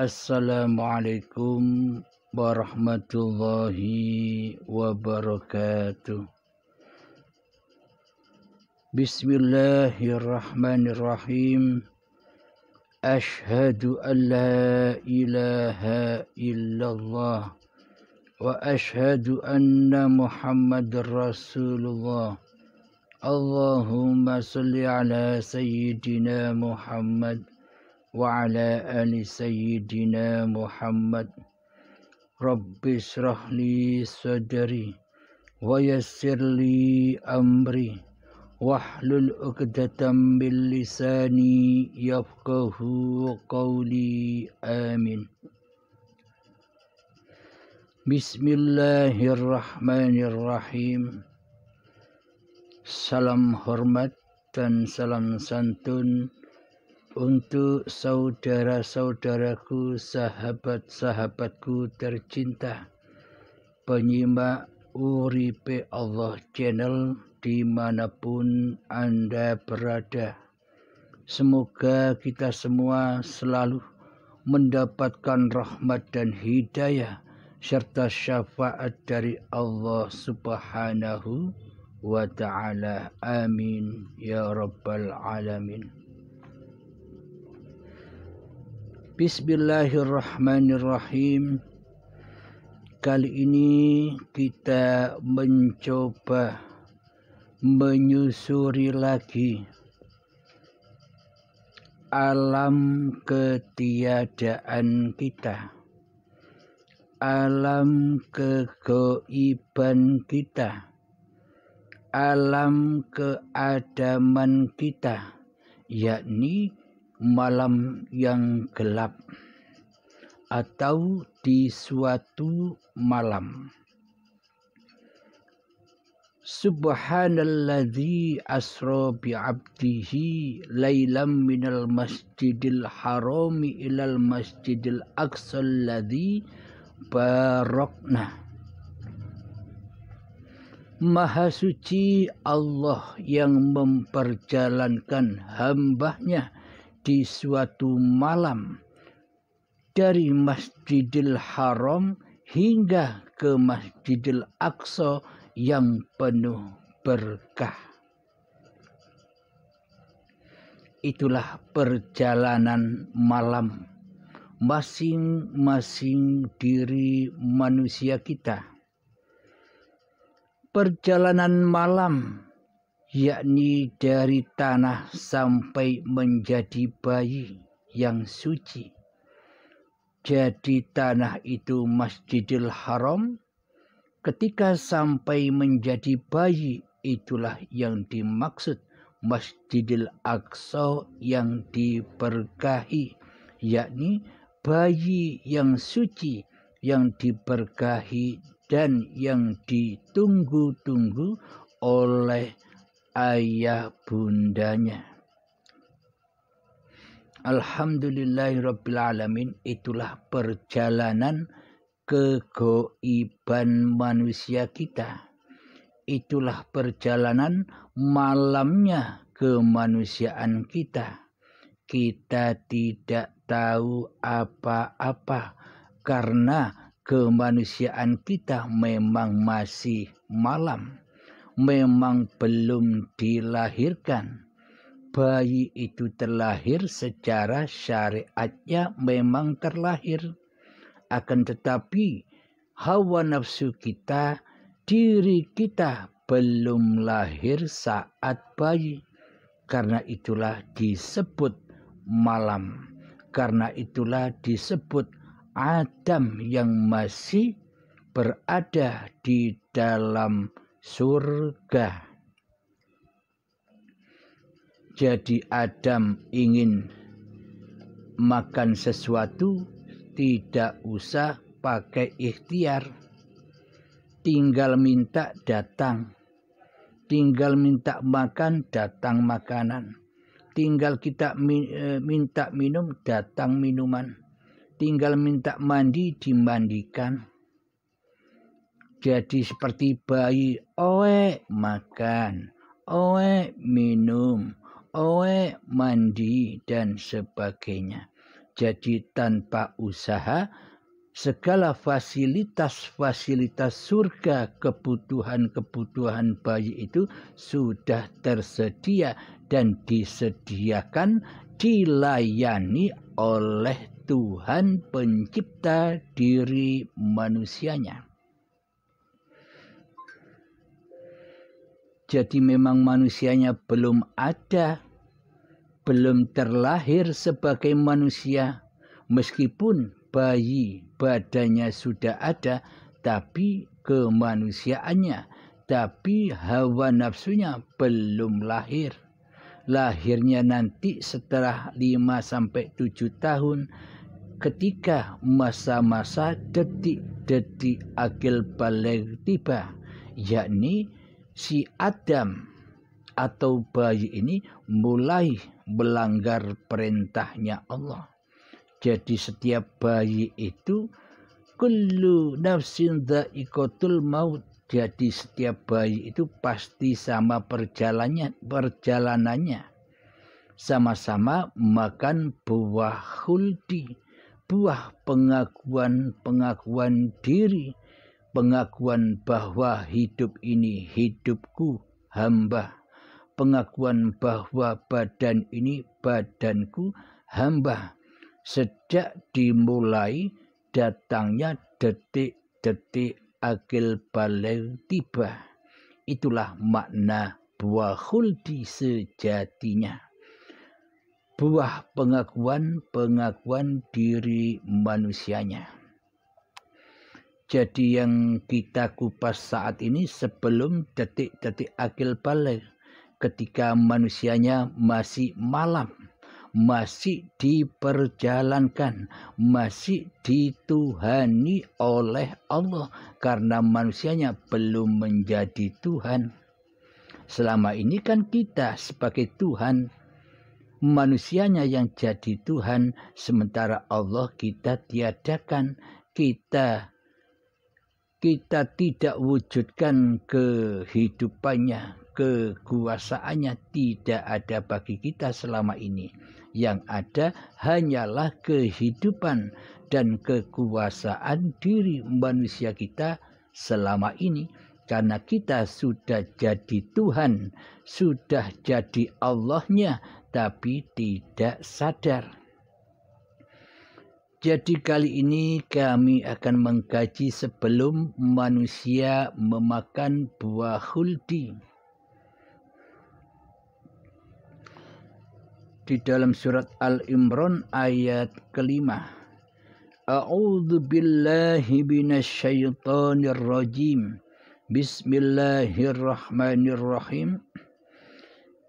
Assalamualaikum warahmatullahi wabarakatuh. Bismillahirrahmanirrahim. Ashhadu an la ilaha illallah wa ashhadu anna Muhammadar Rasulullah. Allahumma salli ala sayyidina Muhammad wa ala ali sayyidina Muhammad. Rabbi shrah li sadri wa yassir li amri wahlul 'uqdatam min lisani yafqahu qawli. Amin. Bismillahirrahmanirrahim. Salam hormat dan salam santun untuk saudara-saudaraku, sahabat-sahabatku tercinta, penyimak Uripe Allah channel dimanapun Anda berada. Semoga kita semua selalu mendapatkan rahmat dan hidayah serta syafaat dari Allah Subhanahu wa ta'ala. Amin ya rabbal alamin. Bismillahirrahmanirrahim. Kali ini kita mencoba menyusuri lagi alam ketiadaan kita, alam kegoiban kita, alam keadaman kita, yakni malam yang gelap atau di suatu malam. Subhanalladzi asra bi'abdihi lailam minal masjidil harami ilal masjidil aqsal ladzi barakna. Maha suci Allah yang memperjalankan hambanya di suatu malam dari Masjidil Haram hingga ke Masjidil Aqsa yang penuh berkah. Itulah perjalanan malam masing-masing diri manusia kita. Perjalanan malam yakni dari tanah sampai menjadi bayi yang suci. Jadi tanah itu Masjidil Haram. Ketika sampai menjadi bayi, itulah yang dimaksud Masjidil Aqsa yang diberkahi, yakni bayi yang suci, yang diberkahi dan yang ditunggu-tunggu oleh ayah bundanya. Alhamdulillahirrabbilalamin. Itulah perjalanan kegoiban manusia kita. Itulah perjalanan malamnya kemanusiaan kita. Kita tidak tahu apa-apa karena kemanusiaan kita memang masih malam. Memang belum dilahirkan. Bayi itu terlahir secara syariatnya memang terlahir. Akan tetapi hawa nafsu kita, diri kita belum lahir saat bayi. Karena itulah disebut malam. Karena itulah disebut Adam yang masih berada di dalam surga. Jadi Adam ingin makan sesuatu, tidak usah pakai ikhtiar. Tinggal minta datang. Tinggal minta makan, datang makanan. Tinggal kita minta minum, datang minuman. Tinggal minta mandi, dimandikan. Jadi seperti bayi, oe makan, oe minum, oe mandi dan sebagainya. Jadi tanpa usaha, segala fasilitas-fasilitas surga, kebutuhan-kebutuhan bayi itu sudah tersedia dan disediakan, dilayani oleh Tuhan pencipta diri manusianya. Jadi memang manusianya belum ada, belum terlahir sebagai manusia, meskipun bayi badannya sudah ada, tapi kemanusiaannya, tapi hawa nafsunya belum lahir. Lahirnya nanti setelah 5-7 tahun, ketika masa-masa detik-detik akil baligh tiba, yakni si Adam atau bayi ini mulai melanggar perintahnya Allah. Jadi setiap bayi itu kullu nafsin dha'iqatul maut. Jadi setiap bayi itu pasti sama perjalanannya. Sama-sama makan buah khuldi, buah pengakuan diri, pengakuan bahwa hidup ini hidupku hamba, pengakuan bahwa badan ini badanku hamba. Sejak dimulai datangnya detik-detik akil baligh tiba. Itulah makna buah khuldi sejatinya. Buah pengakuan diri manusianya. Jadi yang kita kupas saat ini sebelum detik-detik akil baligh, ketika manusianya masih malam, masih diperjalankan, masih dituhani oleh Allah, karena manusianya belum menjadi Tuhan. Selama ini kan kita sebagai Tuhan, manusianya yang jadi Tuhan, sementara Allah kita tiadakan, kita tidak wujudkan kehidupannya, kekuasaannya tidak ada bagi kita selama ini. Yang ada hanyalah kehidupan dan kekuasaan diri manusia kita selama ini. Karena kita sudah jadi Tuhan, sudah jadi Allahnya, tapi tidak sadar. Jadi kali ini kami akan mengkaji sebelum manusia memakan buah khuldi. Di dalam surat Al-Imran ayat kelima. A'udzu billahi minasyaitonir rajim. Bismillahirrahmanirrahim.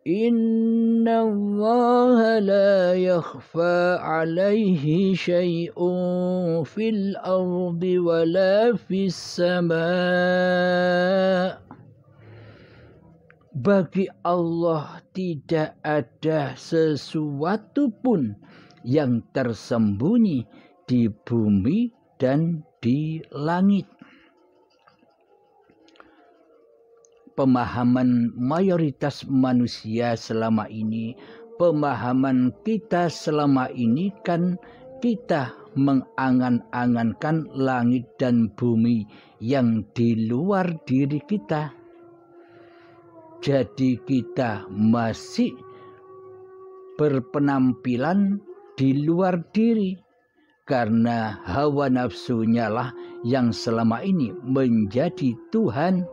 Inna Allah la yakhfa alaihi syai'un fil ardi wala fis sama'. Bagi Allah tidak ada sesuatu pun yang tersembunyi di bumi dan di langit. Pemahaman mayoritas manusia selama ini, pemahaman kita selama ini kan kita mengangan-angankan langit dan bumi yang di luar diri kita. Jadi kita masih berpenampilan di luar diri, karena hawa nafsunya lah yang selama ini menjadi Tuhan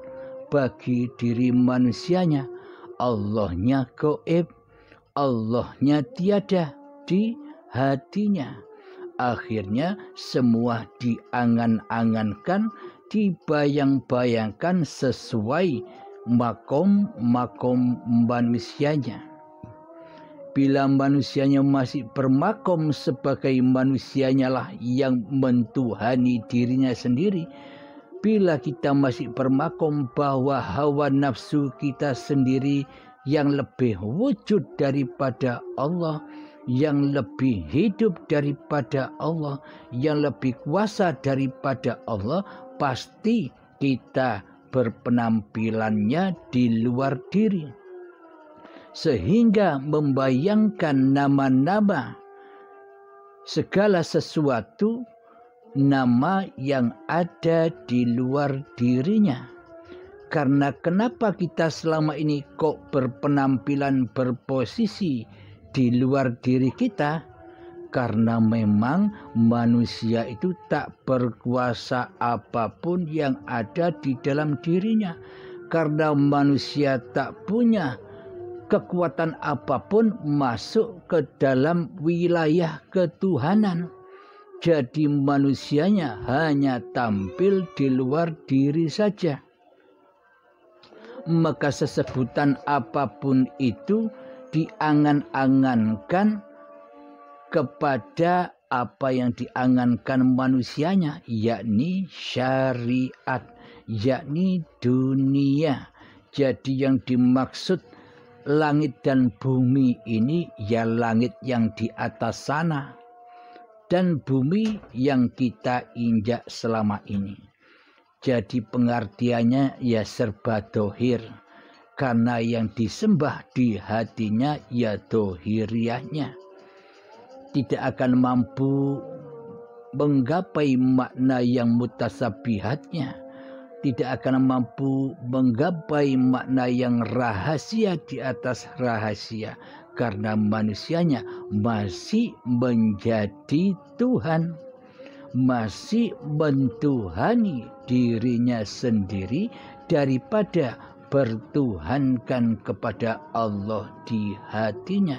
bagi diri manusianya. Allahnya gaib, Allahnya tiada di hatinya. Akhirnya semua diangan-angankan, dibayang-bayangkan sesuai makom manusianya. Bila manusianya masih bermakom sebagai manusianya lah yang mentuhani dirinya sendiri, bila kita masih bermakom bahwa hawa nafsu kita sendiri yang lebih wujud daripada Allah, yang lebih hidup daripada Allah, yang lebih kuasa daripada Allah, pasti kita berpenampilannya di luar diri, sehingga membayangkan nama-nama segala sesuatu nama yang ada di luar dirinya. Karena kenapa kita selama ini kok berpenampilan berposisi di luar diri kita? Karena memang manusia itu tak berkuasa apapun yang ada di dalam dirinya. Karena manusia tak punya kekuatan apapun masuk ke dalam wilayah ketuhanan. Jadi manusianya hanya tampil di luar diri saja. Maka sesebutan apapun itu diangan-angankan kepada apa yang diangankan manusianya, yakni syariat, yakni dunia. Jadi yang dimaksud langit dan bumi ini ya langit yang di atas sana dan bumi yang kita injak selama ini. Jadi pengertiannya ya serba dohir, karena yang disembah di hatinya ya dohiriahnya. Tidak akan mampu menggapai makna yang mutasabihatnya, tidak akan mampu menggapai makna yang rahasia di atas rahasia, karena manusianya masih menjadi Tuhan, masih mentuhani dirinya sendiri daripada bertuhankan kepada Allah di hatinya,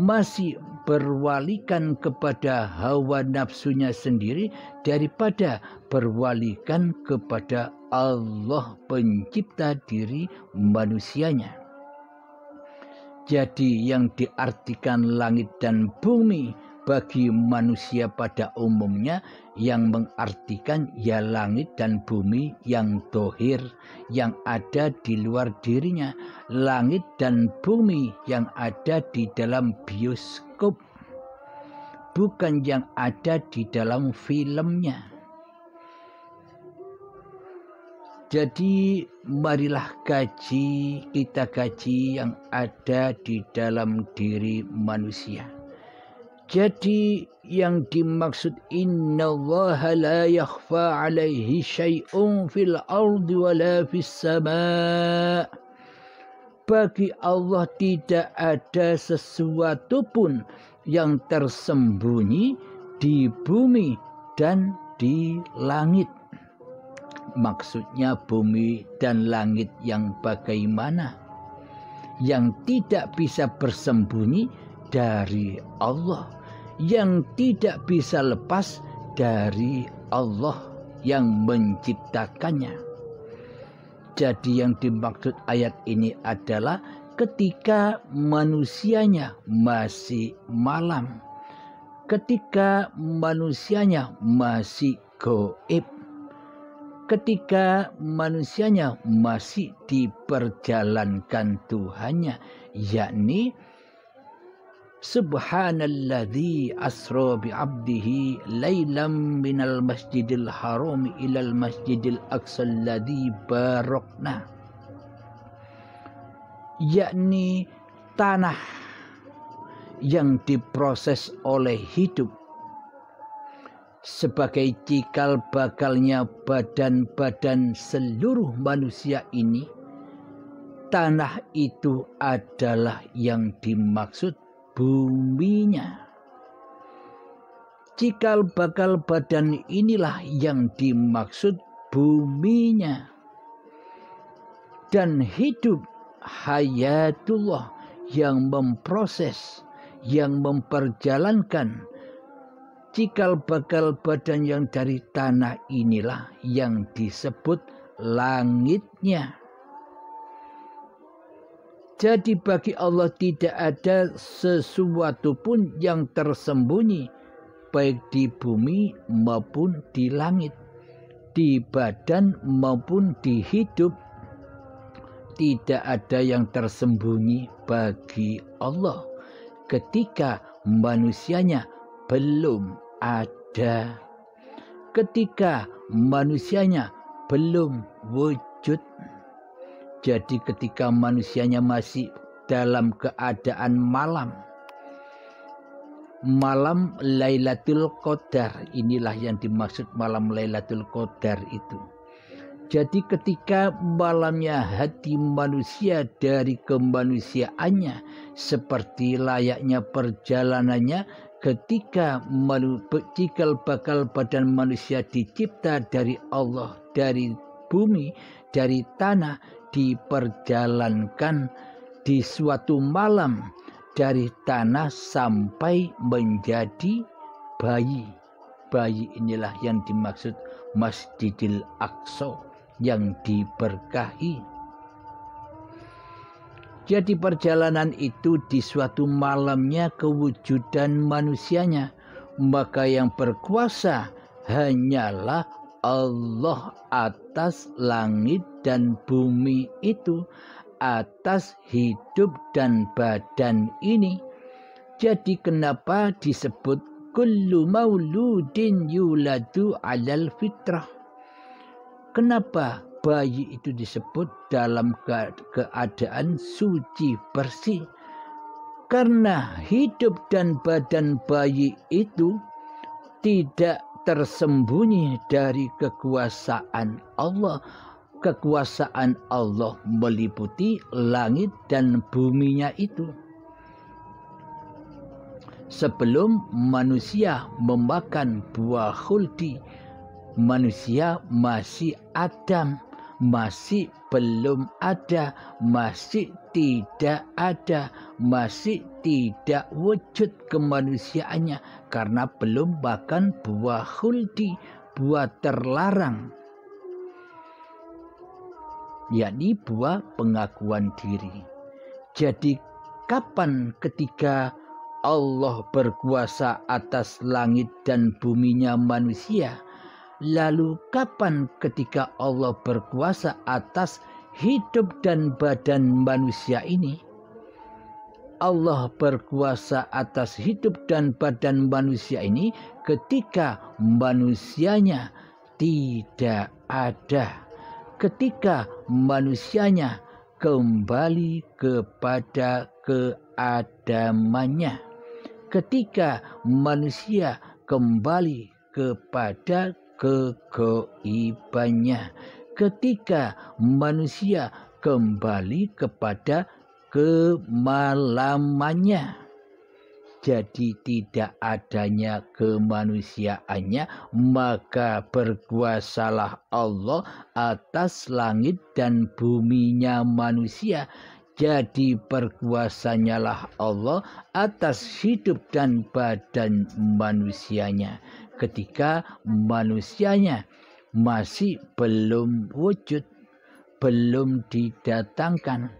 masih berwalikan kepada hawa nafsunya sendiri daripada berwalikan kepada Allah pencipta diri manusianya. Jadi yang diartikan langit dan bumi bagi manusia pada umumnya yang mengartikan ya langit dan bumi yang dohir, yang ada di luar dirinya, langit dan bumi yang ada di dalam bioskop, bukan yang ada di dalam filmnya. Jadi marilah kita kaji yang ada di dalam diri manusia. Jadi yang dimaksud innallaha la yakhfa alaihi syai'un fil ardi wala fis sama'. Bagi Allah tidak ada sesuatu pun yang tersembunyi di bumi dan di langit. Maksudnya bumi dan langit yang bagaimana? Yang tidak bisa bersembunyi dari Allah, yang tidak bisa lepas dari Allah yang menciptakannya. Jadi yang dimaksud ayat ini adalah ketika manusianya masih malam, ketika manusianya masih gaib, ketika manusianya masih diperjalankan Tuhannya, yakni Subhanalladzi asra bi'abdihi lailam minal masjidil haram ilal masjidil aqsa alladzi barakna. Yakni tanah yang diproses oleh hidup sebagai cikal bakalnya badan-badan seluruh manusia ini. Tanah itu adalah yang dimaksud buminya. Cikal bakal badan inilah yang dimaksud buminya. Dan hidup hayatullah yang memproses, yang memperjalankan cikal bakal badan yang dari tanah inilah yang disebut langitnya. Jadi bagi Allah tidak ada sesuatu pun yang tersembunyi, baik di bumi maupun di langit, di badan maupun di hidup. Tidak ada yang tersembunyi bagi Allah ketika manusianya belum ada, ketika manusianya belum wujud. Jadi ketika manusianya masih dalam keadaan malam, malam Lailatul Qadar. Inilah yang dimaksud malam Lailatul Qadar itu. Jadi ketika malamnya hati manusia dari kemanusiaannya seperti layaknya perjalanannya ketika cikal bakal badan manusia dicipta dari Allah, dari bumi, dari tanah, diperjalankan di suatu malam dari tanah sampai menjadi bayi. Bayi inilah yang dimaksud Masjidil Aqsa yang diberkahi. Jadi perjalanan itu di suatu malamnya kewujudan manusianya, maka yang berkuasa hanyalah Allah atas langit dan bumi itu, atas hidup dan badan ini. Jadi kenapa disebut kullu mauludin yuladu alal fitrah? Kenapa bayi itu disebut dalam keadaan suci bersih? Karena hidup dan badan bayi itu tidak tersembunyi dari kekuasaan Allah. Kekuasaan Allah meliputi langit dan buminya itu. Sebelum manusia memakan buah khuldi, manusia masih Adam, masih belum ada, masih tidak ada, masih tidak wujud kemanusiaannya karena belum makan buah khuldi, buah terlarang, yakni buah pengakuan diri. Jadi kapan ketika Allah berkuasa atas langit dan buminya manusia? Lalu kapan ketika Allah berkuasa atas hidup dan badan manusia ini? Allah berkuasa atas hidup dan badan manusia ini ketika manusianya tidak ada. Ketika manusianya kembali kepada keadamannya. Ketika manusia kembali kepada kegoibannya, ketika manusia kembali kepada kemalamannya. Jadi tidak adanya kemanusiaannya, maka berkuasalah Allah atas langit dan buminya manusia. Jadi berkuasanyalah Allah atas hidup dan badan manusianya ketika manusianya masih belum wujud, belum didatangkan.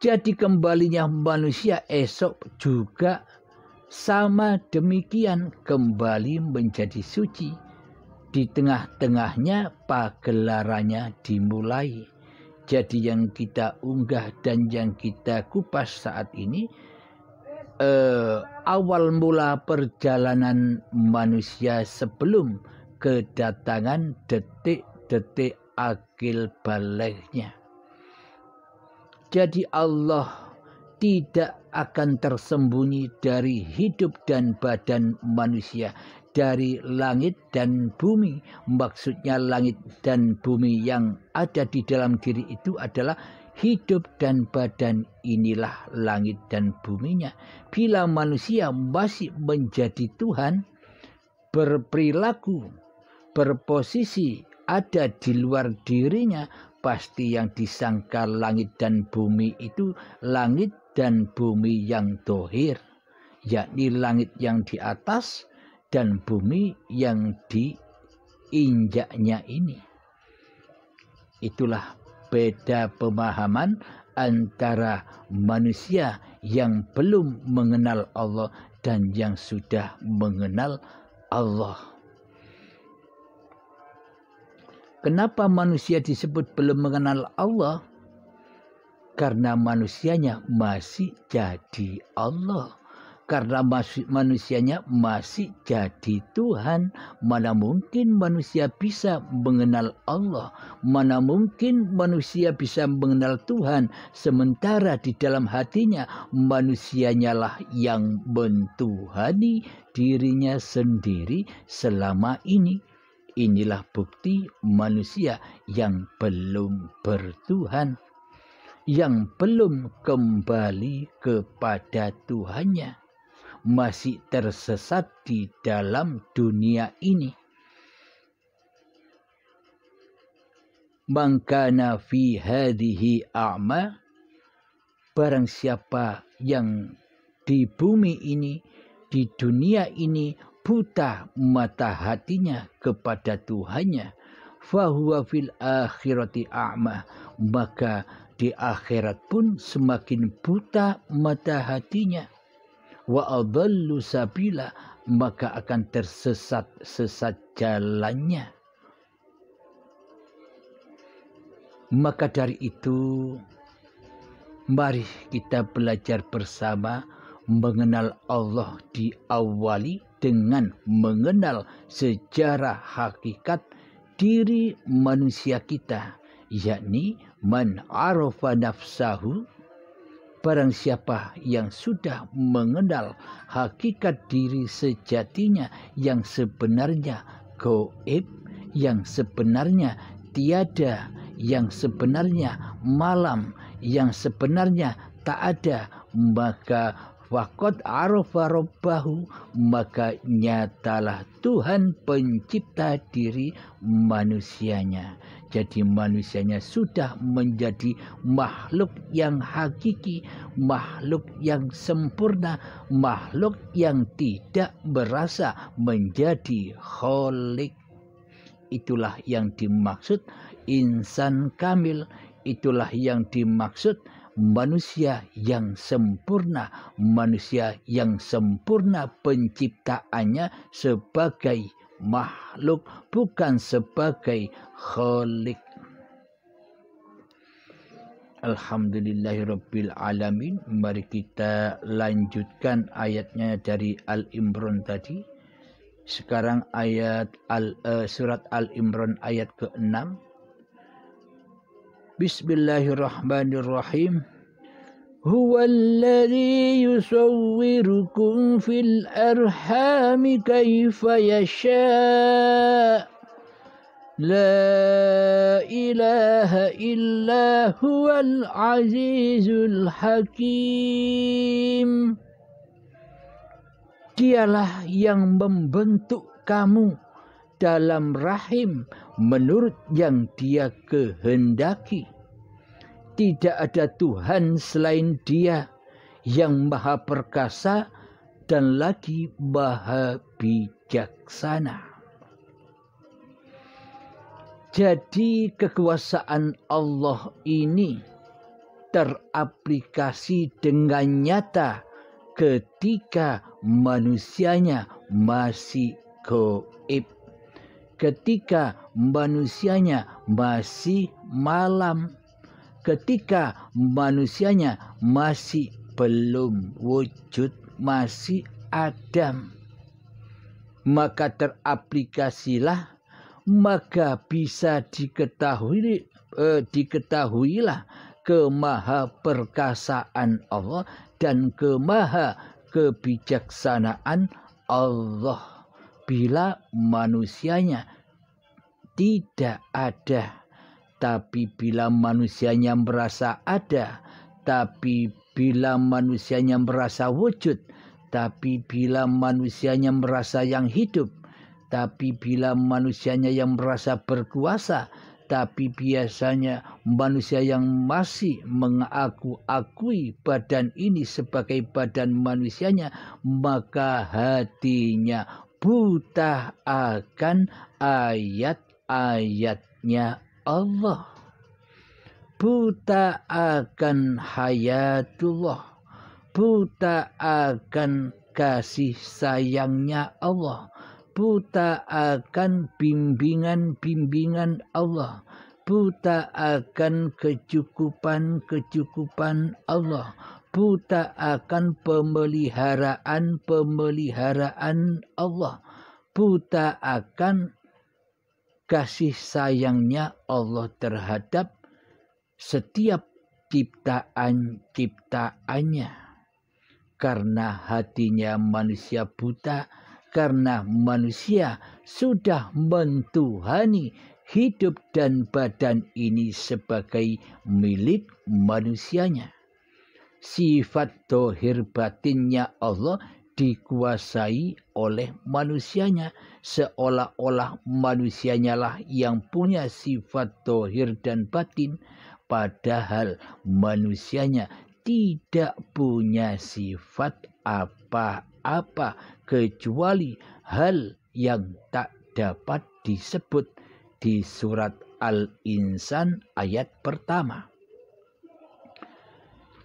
Jadi kembalinya manusia esok juga sama demikian, kembali menjadi suci. Di tengah-tengahnya pagelarannya dimulai. Jadi yang kita unggah dan yang kita kupas saat ini awal mula perjalanan manusia sebelum kedatangan detik-detik akil baleghnya. Jadi Allah tidak akan tersembunyi dari hidup dan badan manusia, dari langit dan bumi. Maksudnya langit dan bumi yang ada di dalam diri itu adalah hidup dan badan, inilah langit dan buminya. Bila manusia masih menjadi Tuhan, berperilaku, berposisi ada di luar dirinya, pasti yang disangka langit dan bumi itu langit dan bumi yang dohir, yakni langit yang di atas dan bumi yang diinjaknya ini. Itulah beda pemahaman antara manusia yang belum mengenal Allah dan yang sudah mengenal Allah. Kenapa manusia disebut belum mengenal Allah? Karena manusianya masih jadi Allah. karena manusianya masih jadi Tuhan. Mana mungkin manusia bisa mengenal Allah, mana mungkin manusia bisa mengenal Tuhan, sementara di dalam hatinya manusianya lah yang mentuhani dirinya sendiri selama ini. Inilah bukti manusia yang belum bertuhan, yang belum kembali kepada Tuhannya, masih tersesat di dalam dunia ini. Mangkana fi hadhihi a'ma, barang siapa yang di bumi ini, di dunia ini buta mata hatinya kepada Tuhannya, fahuwa fil akhirati a'ma, maka di akhirat pun semakin buta mata hatinya. Wa adallu sabila, maka akan tersesat jalannya. Maka dari itu, mari kita belajar bersama mengenal Allah, diawali dengan mengenal sejarah hakikat diri manusia kita, yakni man arafa nafsahu, barang siapa yang sudah mengenal hakikat diri sejatinya yang sebenarnya gaib, yang sebenarnya tiada, yang sebenarnya malam, yang sebenarnya tak ada, maka faqad arafa rabbahu, maka nyatalah Tuhan pencipta diri manusianya. Jadi manusianya sudah menjadi makhluk yang hakiki, makhluk yang sempurna, makhluk yang tidak berasa menjadi khalik. Itulah yang dimaksud insan kamil, itulah yang dimaksud manusia yang sempurna, manusia yang sempurna penciptaannya sebagai makhluk, bukan sebagai khalik. Alhamdulillahirabbil alamin. Mari kita lanjutkan ayatnya dari Al-Imran tadi. Sekarang surat Al-Imran ayat ke-6. Bismillahirrahmanirrahim. Huwallazi yusawwirukum fil arhami kaifa yasha'. La ilaha illa huwal azizul hakim. Dialah yang membentuk kamu dalam rahim menurut yang Dia kehendaki. Tidak ada Tuhan selain Dia yang maha perkasa dan lagi maha bijaksana. Jadi kekuasaan Allah ini teraplikasi dengan nyata ketika manusianya masih gaib, ketika manusianya masih malam, ketika manusianya masih belum wujud, masih Adam. Maka teraplikasilah, maka bisa diketahuilah kemahaperkasaan Allah dan kebijaksanaan Allah. Bila manusianya tidak ada, tapi bila manusianya merasa ada, tapi bila manusianya merasa wujud, tapi bila manusianya merasa yang hidup, tapi bila manusianya yang merasa berkuasa, tapi biasanya manusia yang masih mengakui badan ini sebagai badan manusianya, maka hatinya buta akan ayat-ayatnya Allah, buta akan hayatullah, buta akan kasih sayangnya Allah, buta akan bimbingan-bimbingan Allah, buta akan kecukupan Allah, buta akan pemeliharaan Allah, buta akan kasih sayangnya Allah terhadap setiap ciptaan-ciptaannya. Karena hatinya manusia buta, karena manusia sudah mentuhani hidup dan badan ini sebagai milik manusianya. Sifat dohir batinnya Allah dikuasai oleh manusianya, seolah-olah manusianya lah yang punya sifat dohir dan batin, padahal manusianya tidak punya sifat apa-apa kecuali hal yang tak dapat disebut di surat Al-Insan ayat pertama.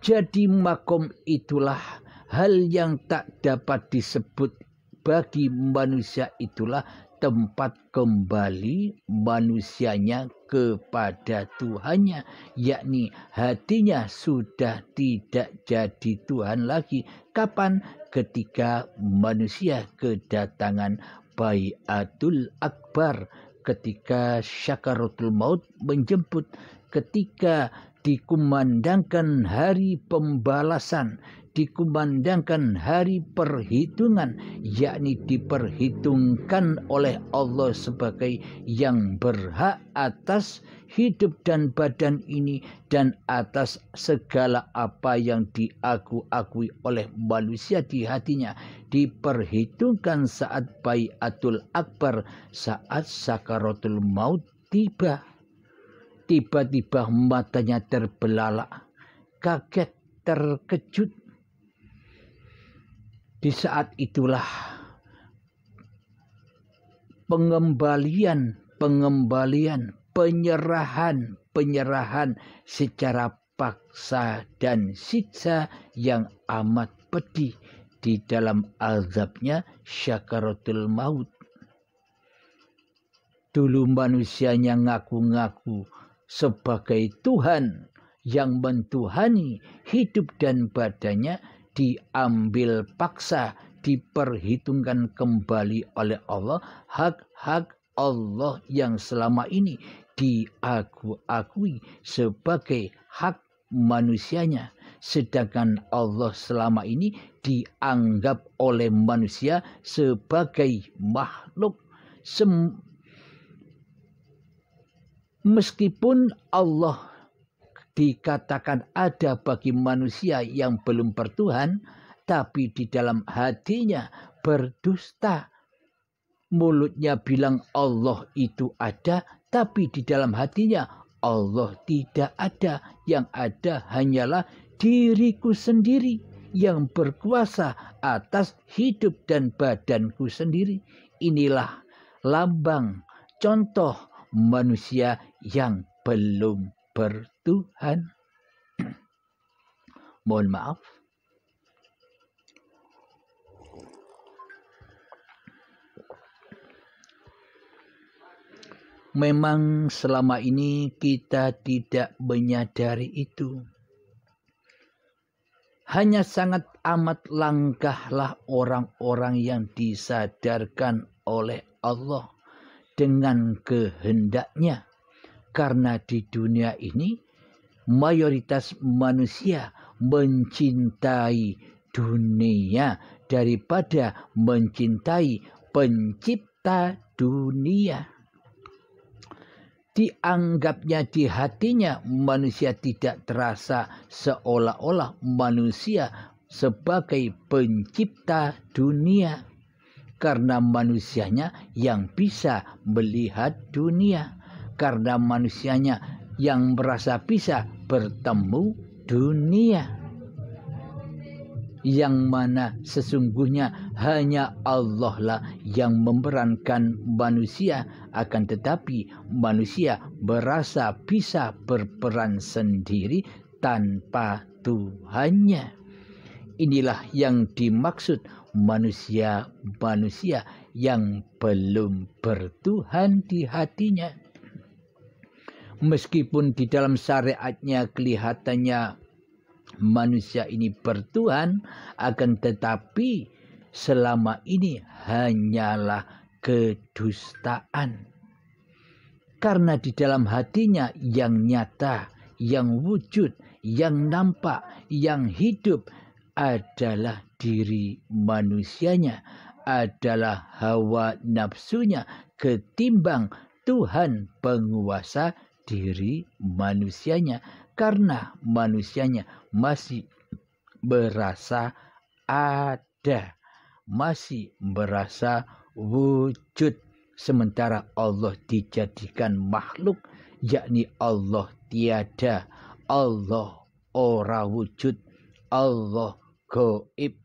Jadi makom itulah hal yang tak dapat disebut bagi manusia, itulah tempat kembali manusianya kepada Tuhannya, yakni hatinya sudah tidak jadi Tuhan lagi. Kapan? Ketika manusia kedatangan Baiatul Akbar, ketika syakaratul maut menjemput, ketika dikumandangkan hari pembalasan, dikumandangkan hari perhitungan, yakni diperhitungkan oleh Allah sebagai yang berhak atas hidup dan badan ini dan atas segala apa yang diakui oleh manusia di hatinya, diperhitungkan saat Baiatul Akbar, saat sakaratul maut tiba. Tiba-tiba matanya terbelalak, kaget, terkejut. Di saat itulah penyerahan secara paksa dan siksa yang amat pedih di dalam azabnya syakaratul maut. Dulu manusianya ngaku-ngaku sebagai Tuhan yang mentuhani hidup dan badannya, diambil paksa, diperhitungkan kembali oleh Allah hak-hak Allah yang selama ini diakui sebagai hak manusianya, sedangkan Allah selama ini dianggap oleh manusia sebagai makhluk. Meskipun Allah dikatakan ada bagi manusia yang belum bertuhan, tapi di dalam hatinya berdusta. Mulutnya bilang Allah itu ada, tapi di dalam hatinya Allah tidak ada. Yang ada hanyalah diriku sendiri yang berkuasa atas hidup dan badanku sendiri. Inilah lambang, contoh manusia yang belum bertuhan. Mohon maaf. Memang selama ini kita tidak menyadari itu. Hanya sangat amat langkahlah orang-orang yang disadarkan oleh Allah dengan kehendaknya. Karena di dunia ini mayoritas manusia mencintai dunia daripada mencintai pencipta dunia. Dianggapnya di hatinya manusia tidak terasa seolah-olah manusia sebagai pencipta dunia. Karena manusianya yang bisa melihat dunia. Karena manusianya yang merasa bisa bertemu dunia. Yang mana sesungguhnya hanya Allah lah yang memerankan manusia, akan tetapi manusia berasa bisa berperan sendiri tanpa Tuhannya. Inilah yang dimaksud manusia-manusia yang belum bertuhan di hatinya. Meskipun di dalam syariatnya kelihatannya manusia ini bertuhan, akan tetapi selama ini hanyalah kedustaan. Karena di dalam hatinya yang nyata, yang wujud, yang nampak, yang hidup adalah diri manusianya, adalah hawa nafsunya ketimbang Tuhan penguasa diri manusianya. Karena manusianya masih berasa ada, masih berasa wujud. Sementara Allah dijadikan makhluk, yakni Allah tiada, Allah ora wujud, Allah gaib.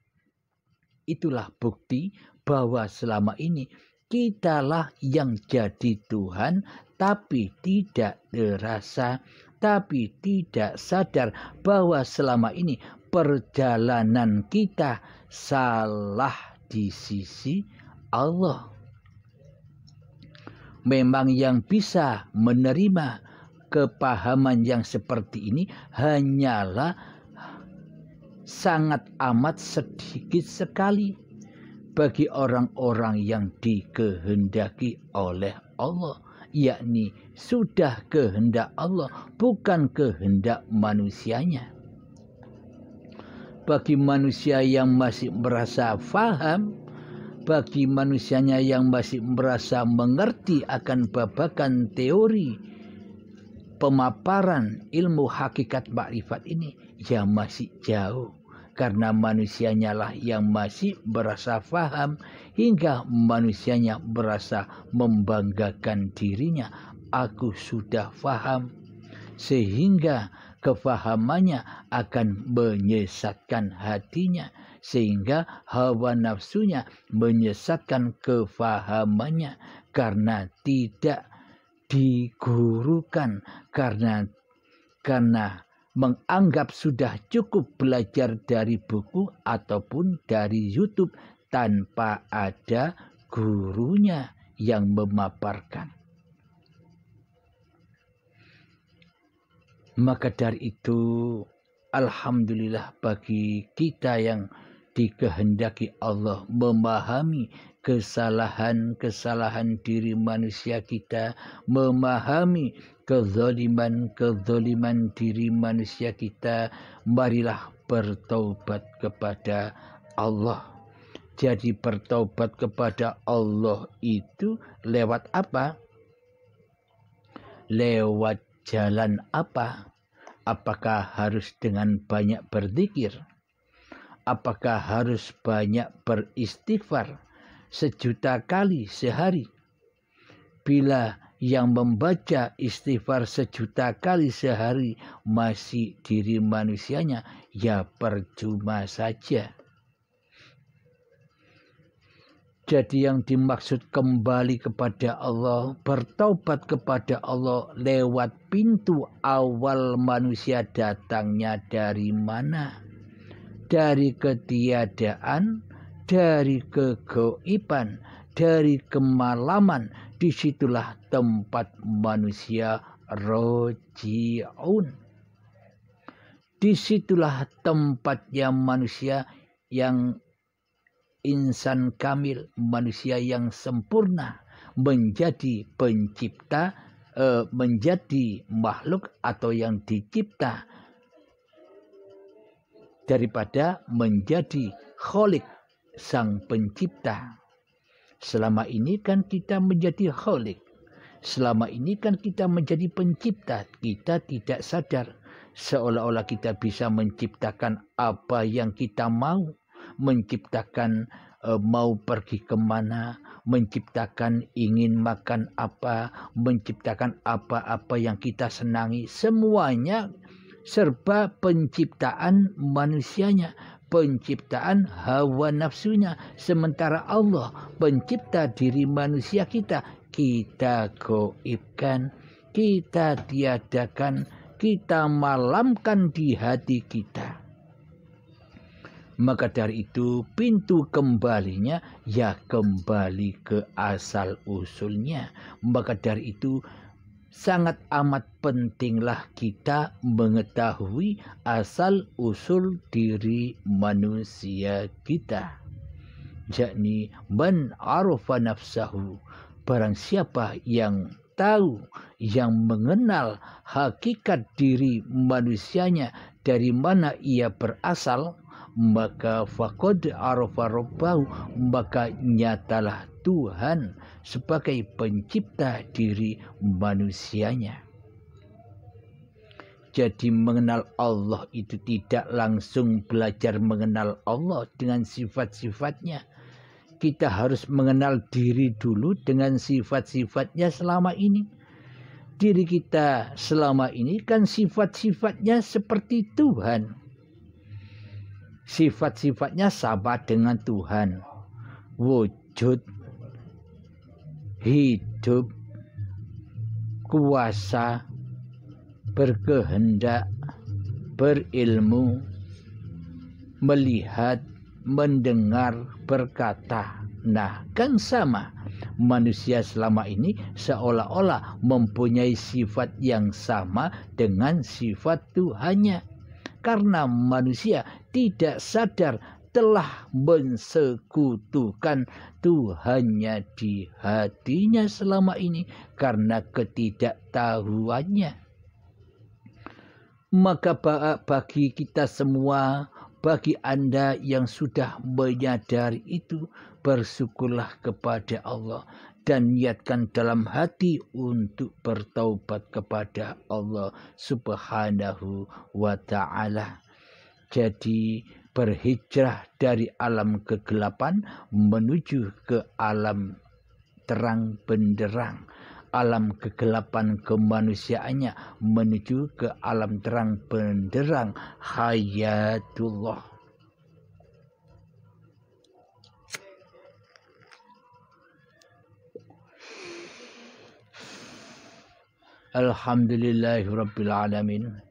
Itulah bukti bahwa selama ini kitalah yang jadi Tuhan, tapi tidak terasa, tapi tidak sadar bahwa selama ini perjalanan kita salah di sisi Allah. Memang yang bisa menerima kepahaman yang seperti ini hanyalah sangat amat sedikit sekali bagi orang-orang yang dikehendaki oleh Allah, yakni sudah kehendak Allah, bukan kehendak manusianya. Bagi manusia yang masih merasa faham, bagi manusianya yang masih merasa mengerti akan babakan teori pemaparan ilmu hakikat makrifat ini, ya masih jauh. Karena manusianya lah yang masih merasa faham, hingga manusianya merasa membanggakan dirinya. Aku sudah faham, sehingga kefahamannya akan menyesatkan hatinya, sehingga hawa nafsunya menyesatkan kefahamannya karena tidak digurukan, karena menganggap sudah cukup belajar dari buku ataupun dari YouTube tanpa ada gurunya yang memaparkan. Maka dari itu, alhamdulillah bagi kita yang dikehendaki Allah memahami kesalahan-kesalahan diri manusia kita, memahami kezaliman diri manusia kita, marilah bertaubat kepada Allah. Jadi bertaubat kepada Allah itu lewat apa? Lewat jalan apa? Apakah harus dengan banyak berzikir? Apakah harus banyak beristighfar 1.000.000 kali sehari? Bila yang membaca istighfar 1.000.000 kali sehari masih diri manusianya, ya percuma saja. Jadi yang dimaksud kembali kepada Allah, bertaubat kepada Allah lewat pintu awal manusia datangnya dari mana? Dari ketiadaan, dari kegoiban, dari kemalaman. Disitulah tempat manusia roji'un. Disitulah tempatnya manusia yang insan kamil, manusia yang sempurna, menjadi pencipta, menjadi makhluk atau yang dicipta, daripada menjadi kholik, sang pencipta. Selama ini kan kita menjadi kholik, selama ini kan kita menjadi pencipta. Kita tidak sadar, seolah-olah kita bisa menciptakan apa yang kita mau, menciptakan mau pergi kemana, menciptakan ingin makan apa, menciptakan apa-apa yang kita senangi. Semuanya serba penciptaan manusianya, penciptaan hawa nafsunya. Sementara Allah pencipta diri manusia kita goibkan, kita tiadakan, kita malamkan di hati kita. Maka dari itu pintu kembalinya ya kembali ke asal usulnya. Maka dari itu sangat amat pentinglah kita mengetahui asal-usul diri manusia kita. Yakni man arafa nafsahu, barang siapa yang tahu, yang mengenal hakikat diri manusianya, dari mana ia berasal, maka faqad arafa rabbahu, maka nyatalah Tuhan sebagai pencipta diri manusianya. Jadi mengenal Allah itu tidak langsung belajar mengenal Allah dengan sifat-sifatnya. Kita harus mengenal diri dulu dengan sifat-sifatnya selama ini. Diri kita selama ini kan sifat-sifatnya seperti Tuhan. Sifat-sifatnya sama dengan Tuhan. Wujud, hidup, kuasa, berkehendak, berilmu, melihat, mendengar, berkata. Nah, kan sama. Manusia selama ini seolah-olah mempunyai sifat yang sama dengan sifat Tuhannya. Karena manusia tidak sadar telah mensekutukan Tuhannya di hatinya selama ini karena ketidaktahuannya. Maka bagi kita semua, bagi Anda yang sudah menyadari itu, bersyukurlah kepada Allah dan niatkan dalam hati untuk bertaubat kepada Allah Subhanahu wa ta'ala. Jadi berhijrah dari alam kegelapan menuju ke alam terang benderang. Alam kegelapan kemanusiaannya menuju ke alam terang benderang hayatullah. Alhamdulillahirabbil alamin.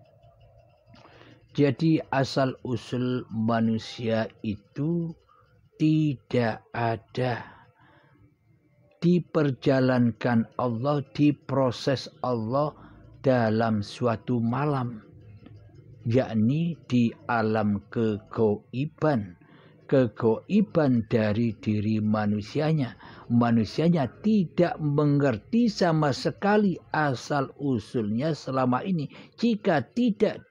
Jadi asal usul manusia itu tidak ada, diperjalankan Allah, diproses Allah dalam suatu malam, yakni di alam kegoiban. Kegoiban dari diri manusianya. Manusianya tidak mengerti sama sekali asal usulnya selama ini jika tidak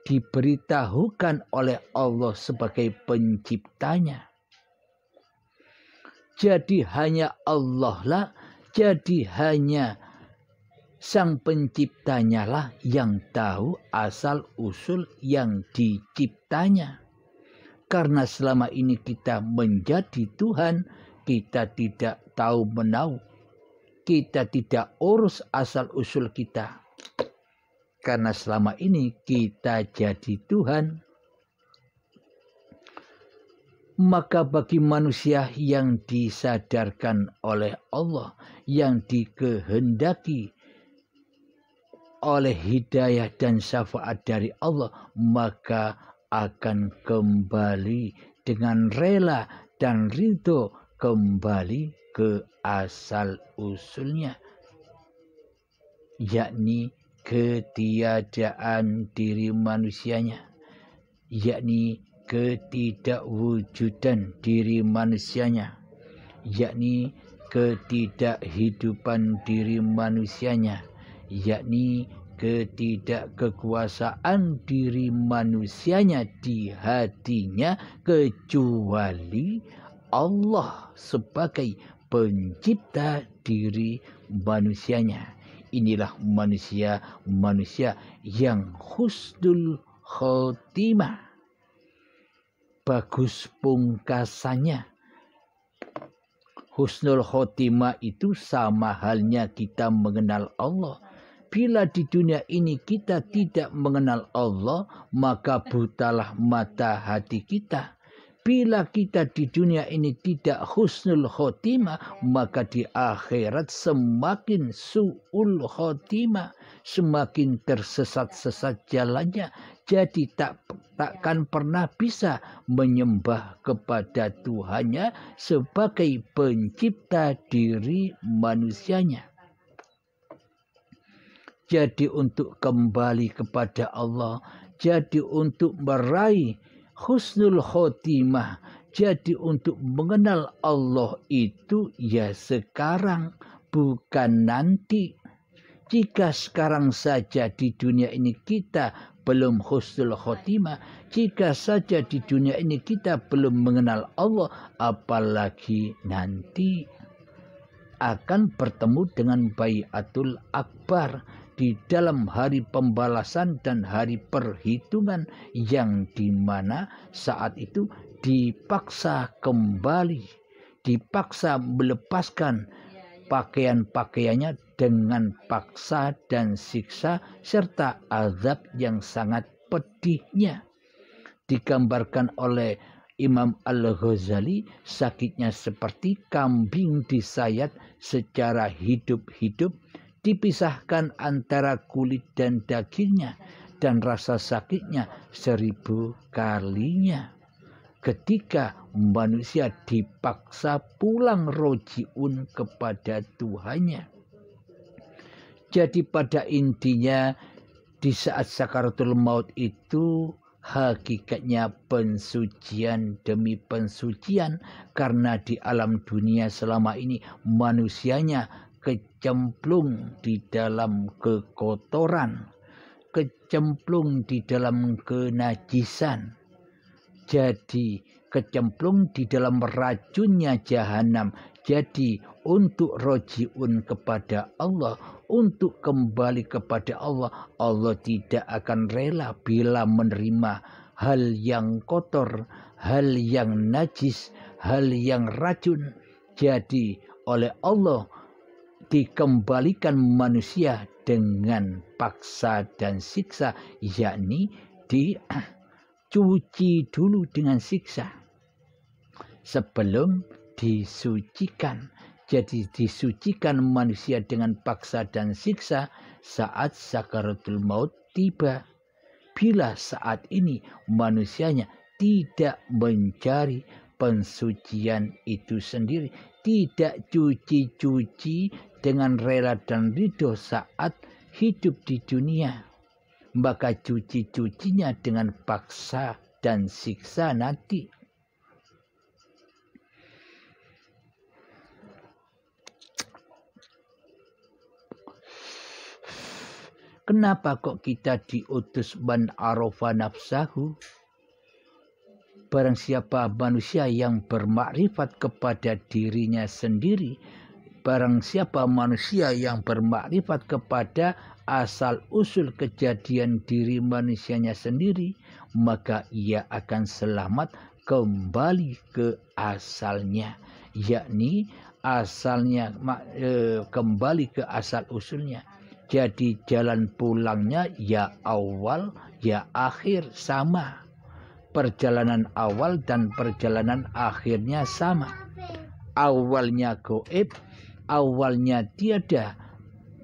diberitahukan oleh Allah sebagai penciptanya. Jadi hanya Allah lah, jadi hanya Sang penciptanya lah yang tahu asal usul yang diciptanya. Karena selama ini kita menjadi Tuhan, kita tidak tahu menahu, kita tidak urus asal usul kita. Karena selama ini kita jadi Tuhan, maka bagi manusia yang disadarkan oleh Allah, yang dikehendaki oleh hidayah dan syafaat dari Allah, maka akan kembali dengan rela dan ridho kembali ke asal usulnya, yakni ketiadaan diri manusianya, yakni ketidakwujudan diri manusianya, yakni ketidakhidupan diri manusianya, yakni ketidakkekuasaan diri manusianya di hatinya, kecuali Allah sebagai pencipta diri manusianya. Inilah manusia yang husnul khotimah, bagus pungkasannya. Husnul khotimah itu sama halnya kita mengenal Allah. Bila di dunia ini kita tidak mengenal Allah, maka butalah mata hati kita. Bila kita di dunia ini tidak husnul khotimah, maka di akhirat semakin su'ul khotimah, semakin tersesat-sesat jalannya. Jadi takkan pernah bisa menyembah kepada Tuhannya sebagai pencipta diri manusianya. jadi untuk kembali kepada Allah, jadi untuk meraih husnul khotimah, jadi untuk mengenal Allah itu ya sekarang, bukan nanti. Jika sekarang saja di dunia ini kita belum husnul khotimah, jika saja di dunia ini kita belum mengenal Allah, apalagi nanti akan bertemu dengan Baiatul Akbar di dalam hari pembalasan dan hari perhitungan, yang dimana saat itu dipaksa kembali, dipaksa melepaskan pakaian-pakaiannya dengan paksa dan siksa serta azab yang sangat pedihnya. Digambarkan oleh Imam Al-Ghazali, sakitnya seperti kambing disayat secara hidup-hidup, dipisahkan antara kulit dan dagingnya, dan rasa sakitnya 1000 kalinya ketika manusia dipaksa pulang rojiun kepada Tuhannya. Jadi pada intinya di saat sakaratul maut itu hakikatnya pensucian demi pensucian, karena di alam dunia selama ini manusianya kecemplung di dalam kekotoran, kecemplung di dalam kenajisan, jadi kecemplung di dalam racunnya jahanam. Jadi untuk rojiun kepada Allah, untuk kembali kepada Allah, Allah tidak akan rela bila menerima hal yang kotor, hal yang najis, hal yang racun. Jadi oleh Allah dikembalikan manusia dengan paksa dan siksa, yakni dicuci dulu dengan siksa sebelum disucikan. Jadi disucikan manusia dengan paksa dan siksa saat sakaratul maut tiba. Bila saat ini manusianya tidak mencari pensucian itu sendiri, tidak cuci-cuci dengan rela dan ridho saat hidup di dunia, maka cuci-cucinya dengan paksa dan siksa nanti. Kenapa kok kita diutus man arafa nafsahu? Barang siapa manusia yang bermakrifat kepada dirinya sendiri, barang siapa manusia yang bermakrifat kepada asal usul kejadian diri manusianya sendiri, maka ia akan selamat kembali ke asalnya, yakni asalnya kembali ke asal usulnya. Jadi jalan pulangnya ya awal ya akhir sama. Perjalanan awal dan perjalanan akhirnya sama. Awalnya gaib, awalnya tiada,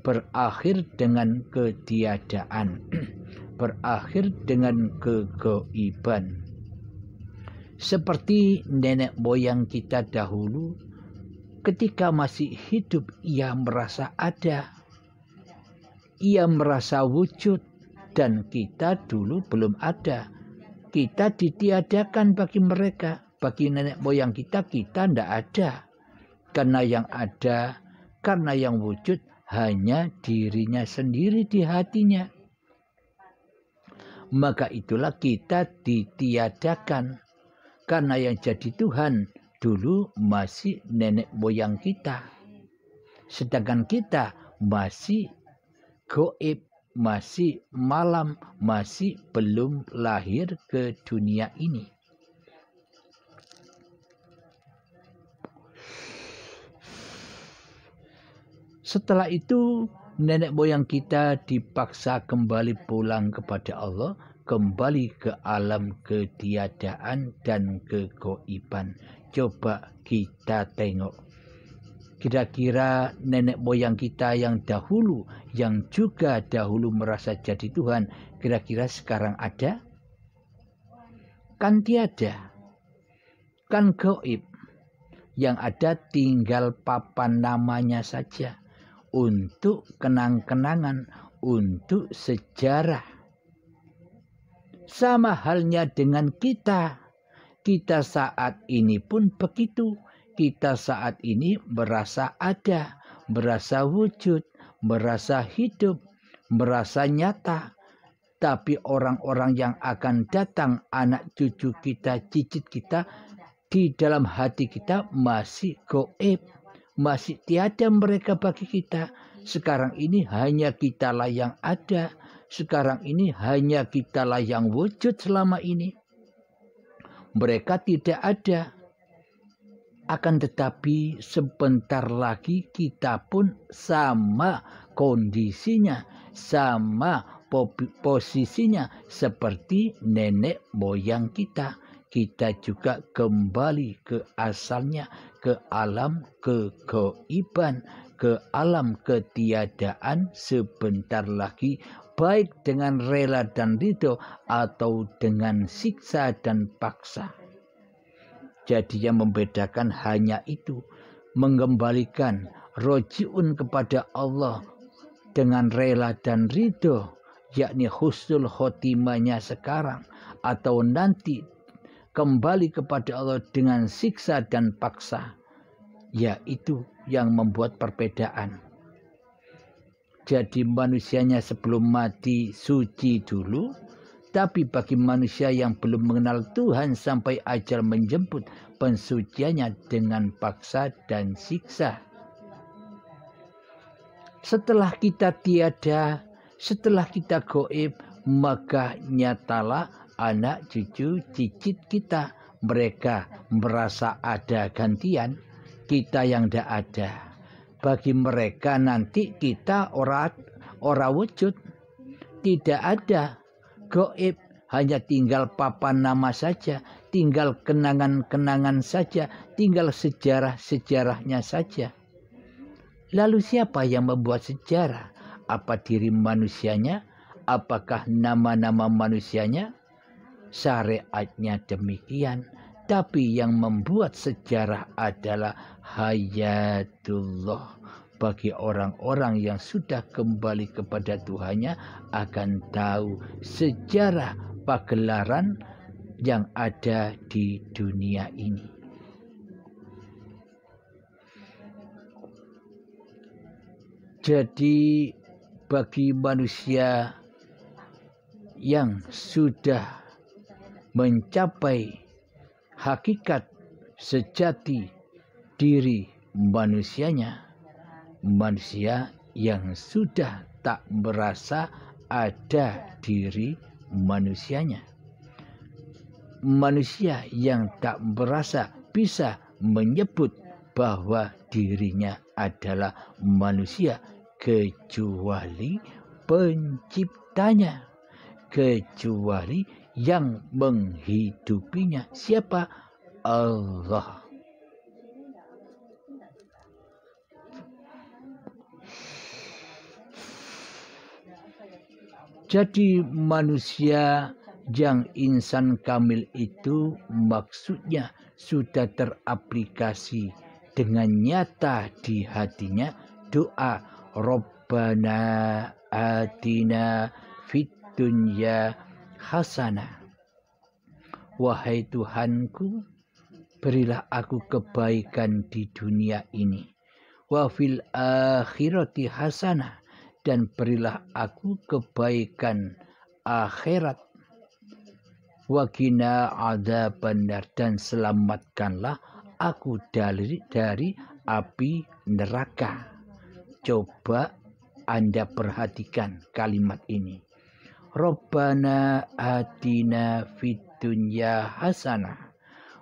berakhir dengan ketiadaan, berakhir dengan kegaiban. Seperti nenek moyang kita dahulu, ketika masih hidup ia merasa ada, ia merasa wujud, dan kita dulu belum ada. Kita ditiadakan bagi mereka, bagi nenek moyang kita tidak ada. Karena yang ada, karena yang wujud hanya dirinya sendiri di hatinya. Maka itulah kita ditiadakan. Karena yang jadi Tuhan dulu masih nenek moyang kita. Sedangkan kita masih gaib, masih malam, masih belum lahir ke dunia ini. Setelah itu nenek moyang kita dipaksa kembali pulang kepada Allah, kembali ke alam ketiadaan dan kegaiban. Coba kita tengok, kira-kira nenek moyang kita yang dahulu, yang juga dahulu merasa jadi Tuhan, kira-kira sekarang ada? Kan tiada, kan gaib. Yang ada tinggal papan namanya saja, untuk kenang-kenangan, untuk sejarah. Sama halnya dengan kita. Kita saat ini pun begitu. Kita saat ini merasa ada, merasa wujud, merasa hidup, merasa nyata. Tapi orang-orang yang akan datang, anak cucu kita, cicit kita, di dalam hati kita masih gaib. Masih tiada mereka bagi kita. Sekarang ini hanya kitalah yang ada. Sekarang ini hanya kitalah yang wujud selama ini. Mereka tidak ada. Akan tetapi sebentar lagi kita pun sama kondisinya, sama posisinya seperti nenek moyang kita. Kita juga kembali ke asalnya, ke alam kegaiban, ke alam ketiadaan sebentar lagi, baik dengan rela dan ridho atau dengan siksa dan paksa. Jadi yang membedakan hanya itu, mengembalikan rojiun kepada Allah dengan rela dan ridho, yakni husnul khotimahnya sekarang, atau nanti kembali kepada Allah dengan siksa dan paksa. Ya, itu yang membuat perbedaan. Jadi manusianya sebelum mati suci dulu, tapi bagi manusia yang belum mengenal Tuhan sampai ajal menjemput, pensuciannya dengan paksa dan siksa. Setelah kita tiada, setelah kita gaib, maka nyatalah anak cucu cicit kita. Mereka merasa ada gantian, kita yang tidak ada. Bagi mereka nanti kita ora wujud, tidak ada. Gaib, hanya tinggal papan nama saja, tinggal kenangan-kenangan saja, tinggal sejarah-sejarahnya saja. Lalu siapa yang membuat sejarah? Apa diri manusianya? Apakah nama-nama manusianya? Syariatnya demikian. Tapi yang membuat sejarah adalah hayatullah. Bagi orang-orang yang sudah kembali kepada Tuhannya akan tahu sejarah pagelaran yang ada di dunia ini. Jadi bagi manusia yang sudah mencapai hakikat sejati diri manusianya, manusia yang sudah tak merasa ada diri manusianya, manusia yang tak merasa bisa menyebut bahwa dirinya adalah manusia kecuali penciptanya, kecuali yang menghidupinya. Siapa? Allah. Jadi manusia yang insan kamil itu maksudnya sudah teraplikasi dengan nyata di hatinya doa Rabbana atina fid dunya hasanah. Wahai Tuhanku, berilah aku kebaikan di dunia ini. Wa fil akhirati hasanah, dan berilah aku kebaikan akhirat. Wa qina adzabannar, dan selamatkanlah aku dari api neraka. Coba Anda perhatikan kalimat ini. Rabbana atina fid dunya hasanah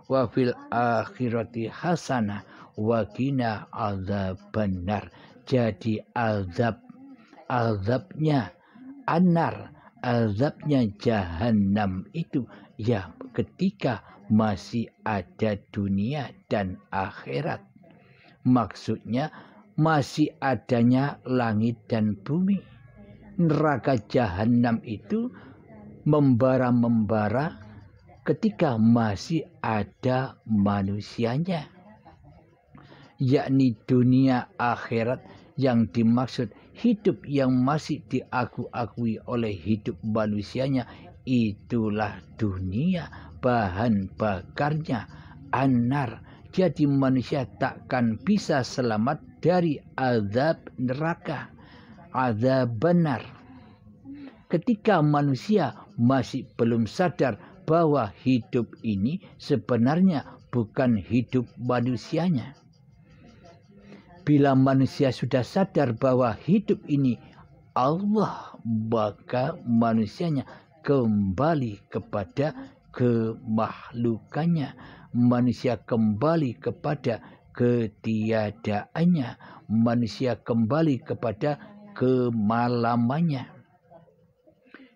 wa fil akhirati hasanah wa qina adzabannar. Jadi azabnya anar, azabnya jahanam itu ya ketika masih ada dunia dan akhirat. Maksudnya masih adanya langit dan bumi. Neraka jahanam itu membara-membara ketika masih ada manusianya. Yakni dunia akhirat yang dimaksud hidup yang masih diakui oleh hidup manusianya, itulah dunia, bahan bakarnya anar. Jadi manusia takkan bisa selamat dari azab neraka, azab benar. Ketika manusia masih belum sadar bahwa hidup ini sebenarnya bukan hidup manusianya. Bila manusia sudah sadar bahwa hidup ini Allah, maka manusianya kembali kepada kemakhlukannya. Manusia kembali kepada ketiadaannya. Manusia kembali kepada kemalamannya.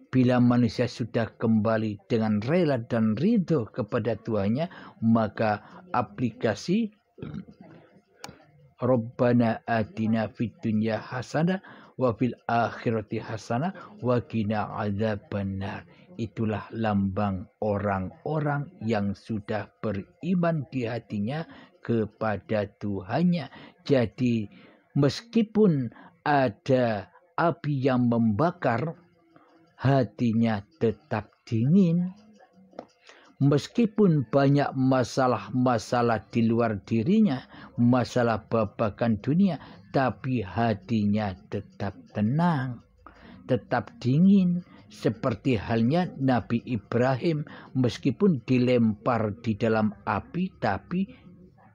Bila manusia sudah kembali dengan rela dan ridho kepada Tuhannya, maka aplikasi Rabbana atina fid dunya hasanah wa fil akhirati hasanah wa qina adzabannar. Itulah lambang orang-orang yang sudah beriman di hatinya kepada Tuhannya. Jadi meskipun ada api yang membakar, hatinya tetap dingin. Meskipun banyak masalah-masalah di luar dirinya, masalah babakan dunia, tapi hatinya tetap tenang, tetap dingin. Seperti halnya Nabi Ibrahim, meskipun dilempar di dalam api, tapi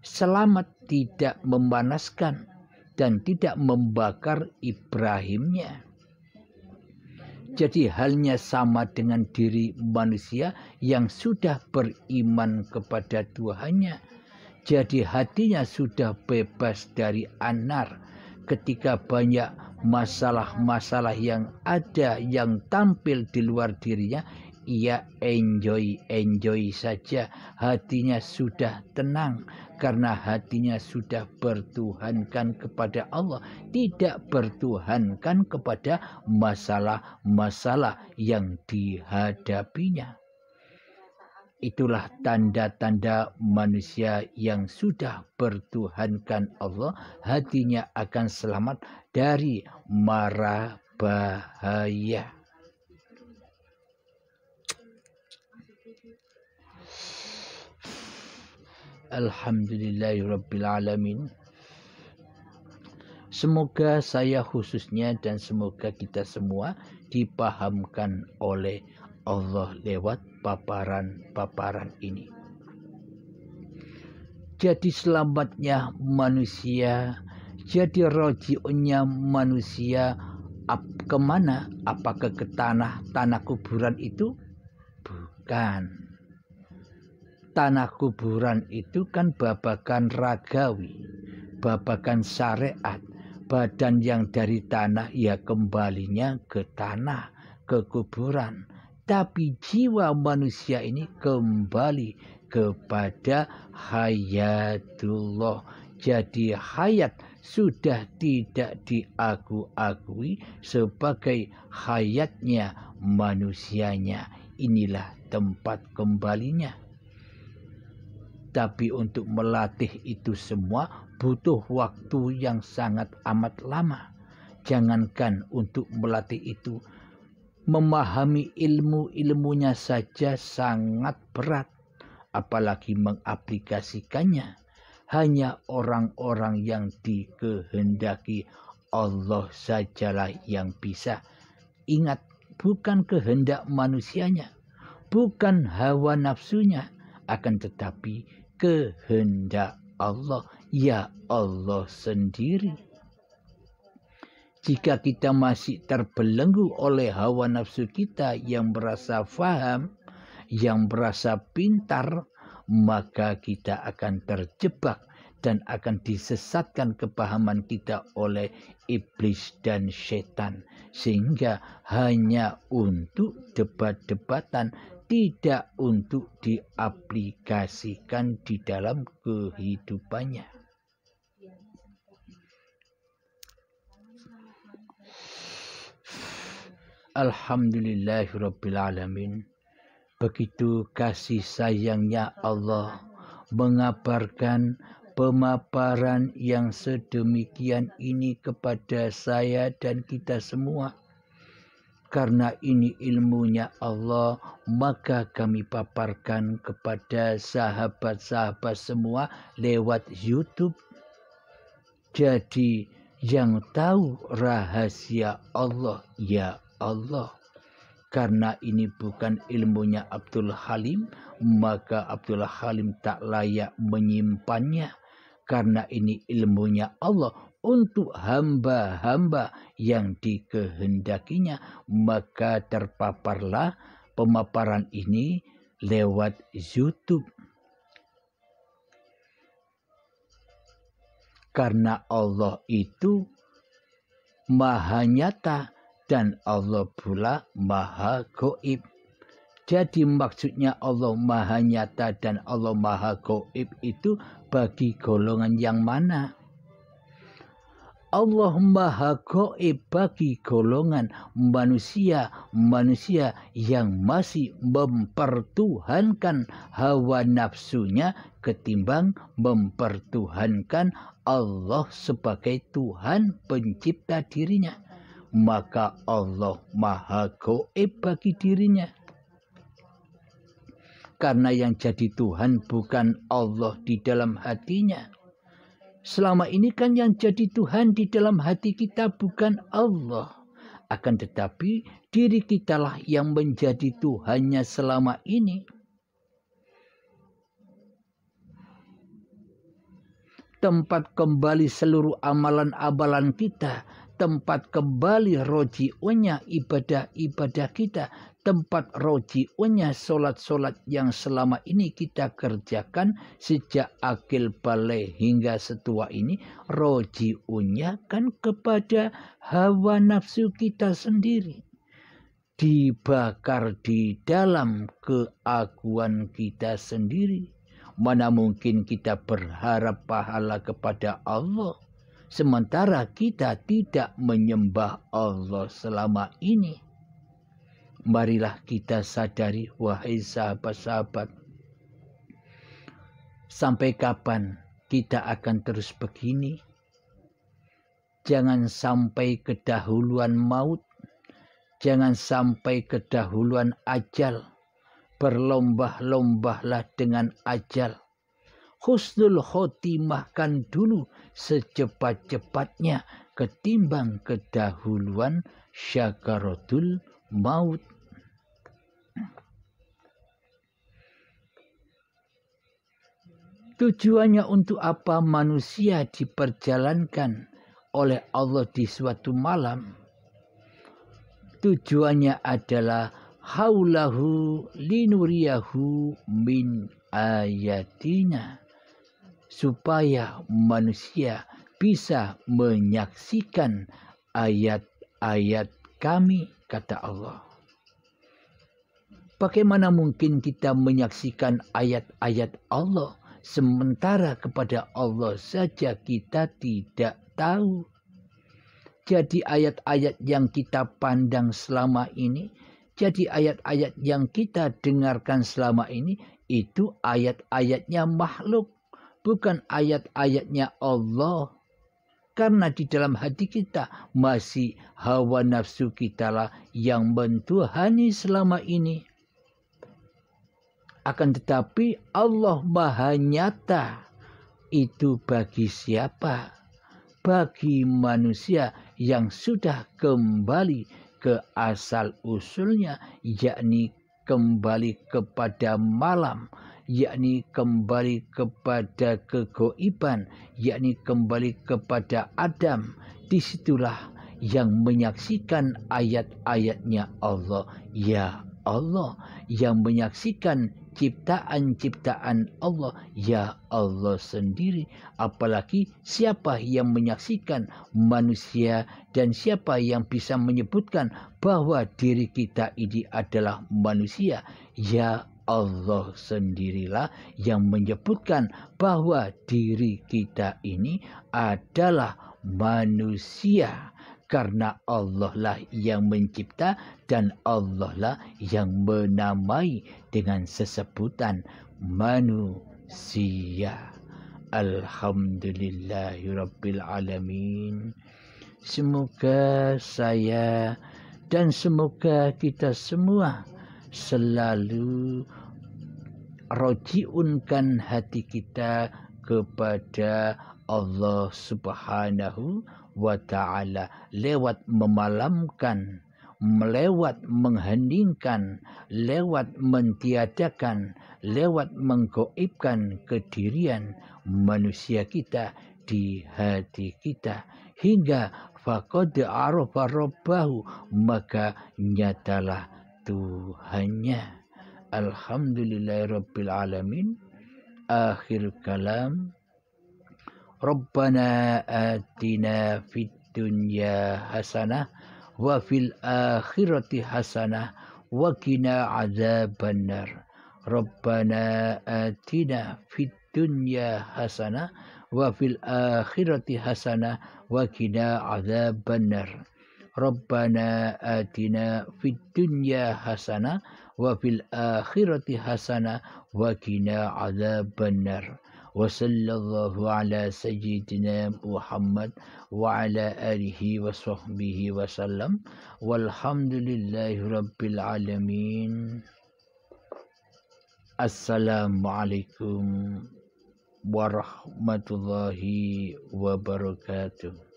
selamat, tidak memanaskan dan tidak membakar Ibrahimnya. Jadi halnya sama dengan diri manusia yang sudah beriman kepada Tuhannya. Jadi hatinya sudah bebas dari anar. Ketika banyak masalah-masalah yang ada yang tampil di luar dirinya, ia enjoy saja. Hatinya sudah tenang karena hatinya sudah bertuhankan kepada Allah, tidak bertuhankan kepada masalah-masalah yang dihadapinya. Itulah tanda-tanda manusia yang sudah bertuhankan Allah, hatinya akan selamat dari mara bahaya. Alhamdulillahirabbil alamin. Semoga saya khususnya dan semoga kita semua dipahamkan oleh Allah lewat paparan-paparan ini. Jadi selamatnya manusia, jadi roji'unnya manusia kemana? Apakah ke tanah kuburan itu? Bukan. Tanah kuburan itu kan babakan ragawi, babakan syariat. Badan yang dari tanah ya kembalinya ke tanah, ke kuburan. Tapi jiwa manusia ini kembali kepada hayatullah. Jadi hayat sudah tidak diakui sebagai hayatnya manusianya. Inilah tempat kembalinya. Tapi untuk melatih itu semua butuh waktu yang sangat amat lama. Jangankan untuk melatih itu, memahami ilmunya saja sangat berat. Apalagi mengaplikasikannya. Hanya orang-orang yang dikehendaki Allah sajalah yang bisa. Ingat, bukan kehendak manusianya, bukan hawa nafsunya, akan tetapi kehendak Allah, ya Allah sendiri. Jika kita masih terbelenggu oleh hawa nafsu kita yang merasa faham, yang merasa pintar, maka kita akan terjebak dan akan disesatkan kepahaman kita oleh iblis dan setan. Sehingga hanya untuk debat-debatan, tidak untuk diaplikasikan di dalam kehidupannya. Alhamdulillahirabbil alamin. Begitu kasih sayangnya Allah mengabarkan pemaparan yang sedemikian ini kepada saya dan kita semua. Karena ini ilmunya Allah, maka kami paparkan kepada sahabat-sahabat semua lewat YouTube. Jadi yang tahu rahasia Allah, ya Allah. Karena ini bukan ilmunya Abdul Halim, maka Abdul Halim tak layak menyimpannya. Karena ini ilmunya Allah untuk hamba-hamba yang dikehendakinya, maka terpaparlah pemaparan ini lewat YouTube. Karena Allah itu maha nyata dan Allah pula maha gaib. Jadi maksudnya Allah maha nyata dan Allah maha gaib itu bagi golongan yang mana? Allah maha gaib bagi golongan manusia yang masih mempertuhankan hawa nafsunya ketimbang mempertuhankan Allah sebagai Tuhan pencipta dirinya. Maka Allah maha gaib bagi dirinya. Karena yang jadi Tuhan bukan Allah di dalam hatinya. Selama ini kan yang jadi Tuhan di dalam hati kita bukan Allah. Akan tetapi diri kitalah yang menjadi Tuhannya selama ini. Tempat kembali seluruh amalan-amalan kita. Tempat kembali roji'unya ibadah-ibadah kita. Tempat roji'unya solat-solat yang selama ini kita kerjakan sejak akil balik hingga setua ini. Roji'unya kan kepada hawa nafsu kita sendiri. Dibakar di dalam keaguan kita sendiri. Mana mungkin kita berharap pahala kepada Allah. Sementara kita tidak menyembah Allah selama ini. Marilah kita sadari, wahai sahabat-sahabat. Sampai kapan kita akan terus begini? Jangan sampai kedahuluan maut. Jangan sampai kedahuluan ajal. Berlomba-lombalah dengan ajal. Husnul khotimahkan dulu secepat-cepatnya ketimbang kedahuluan syakaratul maut. Tujuannya untuk apa manusia diperjalankan oleh Allah di suatu malam? Tujuannya adalah haulahu linuriyahu min ayatina. Supaya manusia bisa menyaksikan ayat-ayat kami, kata Allah. Bagaimana mungkin kita menyaksikan ayat-ayat Allah sementara kepada Allah saja kita tidak tahu? Jadi ayat-ayat yang kita pandang selama ini, jadi ayat-ayat yang kita dengarkan selama ini, itu ayat-ayatnya makhluk. Bukan ayat-ayatnya Allah. Karena di dalam hati kita masih hawa nafsu kita lah yang mentuhani selama ini. Akan tetapi Allah maha nyata. Itu bagi siapa? Bagi manusia yang sudah kembali ke asal usulnya, yakni kembali kepada malam, yakni kembali kepada kegoiban, yakni kembali kepada Adam. Disitulah yang menyaksikan ayat-ayatnya Allah, ya Allah, yang menyaksikan ciptaan-ciptaan Allah, ya Allah sendiri. Apalagi siapa yang menyaksikan manusia dan siapa yang bisa menyebutkan bahwa diri kita ini adalah manusia, ya Allah sendirilah yang menyebutkan bahwa diri kita ini adalah manusia. Karena Allah lah yang mencipta dan Allah lah yang menamai dengan sesebutan manusia. Alhamdulillahirabbil alamin. Semoga saya dan semoga kita semua selalu rojiunkan hati kita kepada Allah Subhanahu wa ta'ala lewat memalamkan, lewat mengheningkan, lewat mentiadakan, lewat menggoibkan kedirian manusia kita di hati kita hingga faqad arafa rabbahu, maka nyatalah Tuhannya. Alhamdulillahirabbil alamin. Akhir kalam. Rabbana atina fid dunya hasanah wa fil akhirati hasanah wa qina adzabannar. Rabbana atina fid dunya hasanah wa fil akhirati hasanah wa qina adzabannar. Rabbana atina fid dunya hasanah wa fil akhirati hasanah wa qina adzabannar. Wa sallallahu ala sayyidina Muhammad wa ala alihi wa sahbihi wa sallam. Walhamdulillahi rabbil alamin. Assalamualaikum warahmatullahi wabarakatuh.